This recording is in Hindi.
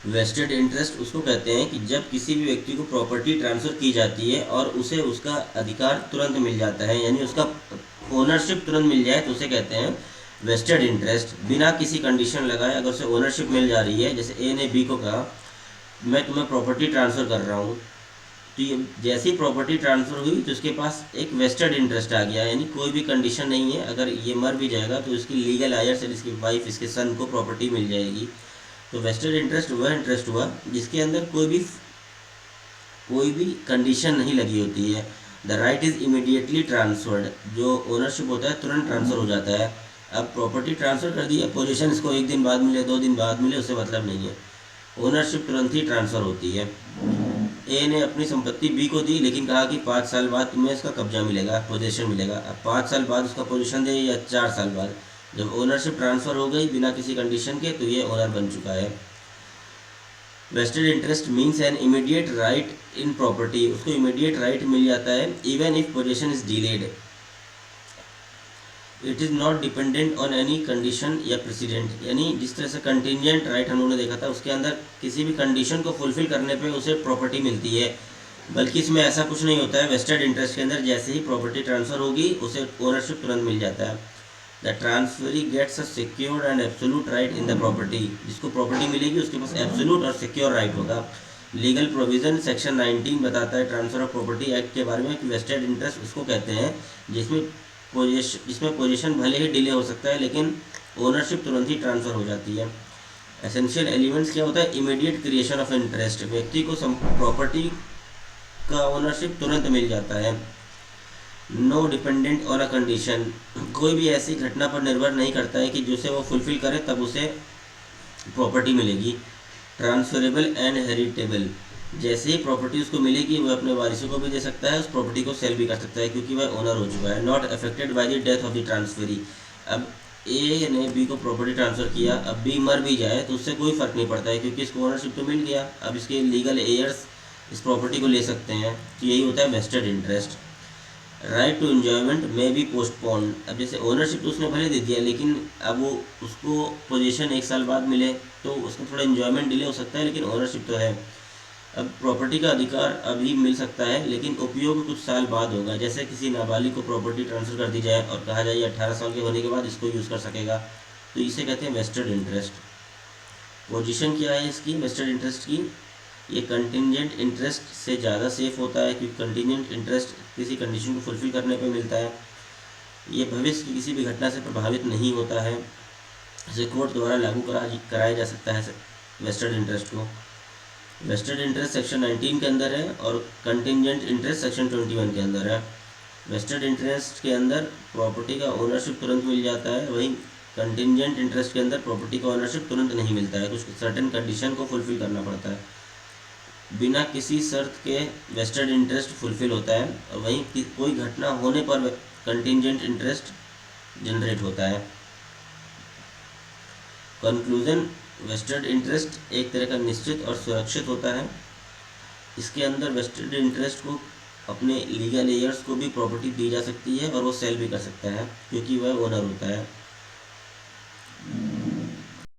वेस्टेड इंटरेस्ट उसको कहते हैं कि जब किसी भी व्यक्ति को प्रॉपर्टी ट्रांसफ़र की जाती है और उसे उसका अधिकार तुरंत मिल जाता है, यानी उसका ओनरशिप तुरंत मिल जाए, तो उसे कहते हैं वेस्टेड इंटरेस्ट। बिना किसी कंडीशन लगाए अगर उसे ओनरशिप मिल जा रही है, जैसे ए ने बी को कहा मैं तुम्हें प्रॉपर्टी ट्रांसफ़र कर रहा हूँ, तो ये जैसी प्रॉपर्टी ट्रांसफ़र हुई तो उसके पास एक वेस्टेड इंटरेस्ट आ गया, यानी कोई भी कंडीशन नहीं है, अगर ये मर भी जाएगा तो इसकी लीगल आयर से इसकी वाइफ, इसके सन को प्रॉपर्टी मिल जाएगी। तो वेस्टेड इंटरेस्ट वह इंटरेस्ट हुआ जिसके अंदर कोई भी कंडीशन नहीं लगी होती है। The right is immediately transferred, जो ओनरशिप होता है तुरंत ट्रांसफ़र हो जाता है। अब प्रॉपर्टी ट्रांसफ़र कर दी है, पोजीशन इसको 1 दिन बाद मिले, 2 दिन बाद मिले, उससे मतलब नहीं है, ओनरशिप तुरंत ही ट्रांसफ़र होती है। ए ने अपनी संपत्ति बी को दी, लेकिन कहा कि 5 साल बाद तुम्हें इसका कब्जा मिलेगा, पोजीशन मिलेगा। अब 5 साल बाद उसका पोजीशन दे या 4 साल बाद, जब ओनरशिप ट्रांसफ़र हो गई बिना किसी कंडीशन के, तो ये ओनर बन चुका है। Vested interest means an immediate right in property, उसको इमीडिएट राइट मिल जाता है even if position is delayed. It is not dependent on any condition या प्रेसिडेंट, यानी जिस तरह से कंटिजेंट राइट हम लोगों ने देखा था, उसके अंदर किसी भी कंडीशन को फुलफिल करने पे उसे प्रॉपर्टी मिलती है, बल्कि इसमें ऐसा कुछ नहीं होता है। वेस्टेड इंटरेस्ट के अंदर जैसे ही प्रॉपर्टी ट्रांसफ़र होगी उसे ओनरशिप तुरंत मिल जाता है। The transferee gets a secured and absolute right in the property, जिसको प्रॉपर्टी मिलेगी उसके पास एब्सोल्यूट और सिक्योर राइट होगा। लीगल प्रोविज़न सेक्शन 19 बताता है ट्रांसफ़र ऑफ प्रॉपर्टी एक्ट के बारे में कि वेस्टेड इंटरेस्ट उसको कहते हैं जिसमें पोजीशन भले ही डिले हो सकता है लेकिन ओनरशिप तुरंत ही ट्रांसफ़र हो जाती है। एसेंशियल एलिमेंट्स क्या होता है? इमीडिएट क्रिएशन ऑफ इंटरेस्ट, व्यक्ति को प्रॉपर्टी का ओनरशिप तुरंत मिल जाता है। No dependent on a condition, कोई भी ऐसी घटना पर निर्भर नहीं करता है कि जिसे वो फुलफिल करे तब उसे प्रॉपर्टी मिलेगी। ट्रांसफरेबल एंड हेरिटेबल, जैसे ही प्रॉपर्टी उसको मिलेगी वह अपने वारिसों को भी दे सकता है, उस प्रॉपर्टी को सेल भी कर सकता है क्योंकि वह ओनर हो चुका है। Not affected by the death of the transferee, अब ए ने बी को प्रॉपर्टी ट्रांसफ़र किया, अब बी मर भी जाए तो उससे कोई फ़र्क नहीं पड़ता है क्योंकि इसको ओनरशिप तो मिल गया, अब इसके लीगल एयर्स इस प्रॉपर्टी को ले सकते हैं। तो यही होता है vested interest. Right to enjoyment में भी पोस्टपोन, अब जैसे ओनरशिप तो उसने भले दे दिया लेकिन अब वो उसको पोजीशन 1 साल बाद मिले तो उसका थोड़ा इन्जॉयमेंट डिले हो सकता है, लेकिन ओनरशिप तो है। अब प्रॉपर्टी का अधिकार अभी मिल सकता है लेकिन उपयोग कुछ साल बाद होगा, जैसे किसी नाबालिग को प्रॉपर्टी ट्रांसफ़र कर दी जाए और कहा जाए 18 साल के होने के बाद इसको यूज़ कर सकेगा, तो इसे कहते हैं वेस्टेड इंटरेस्ट। पोजीशन क्या है इसकी वेस्टेड इंटरेस्ट की? ये कंटिजेंट इंटरेस्ट से ज़्यादा सेफ होता है क्योंकि कंटिजेंट इंटरेस्ट किसी कंडीशन को फुलफिल करने पर मिलता है। ये भविष्य की किसी भी घटना से प्रभावित नहीं होता है, इसे कोर्ट द्वारा लागू कराया जा सकता है वेस्टेड इंटरेस्ट को। वेस्टेड इंटरेस्ट सेक्शन 19 के अंदर है और कंटिजेंट इंटरेस्ट सेक्शन 21 के अंदर है। वेस्टेड इंटरेस्ट के अंदर प्रॉपर्टी का ओनरशिप तुरंत मिल जाता है, वहीं कंटिजेंट इंटरेस्ट के अंदर प्रॉपर्टी का ओनरशिप तुरंत नहीं मिलता है, कुछ सर्टेन कंडीशन को फुलफिल करना पड़ता है। बिना किसी शर्त के वेस्टेड इंटरेस्ट फुलफिल होता है, वहीं कोई घटना होने पर कंटिजेंट इंटरेस्ट जनरेट होता है। कंक्लूजन, वेस्टेड इंटरेस्ट एक तरह का निश्चित और सुरक्षित होता है। इसके अंदर वेस्टेड इंटरेस्ट को अपने लीगल एयर्स को भी प्रॉपर्टी दी जा सकती है और वो सेल भी कर सकता है क्योंकि वह ओनर होता है।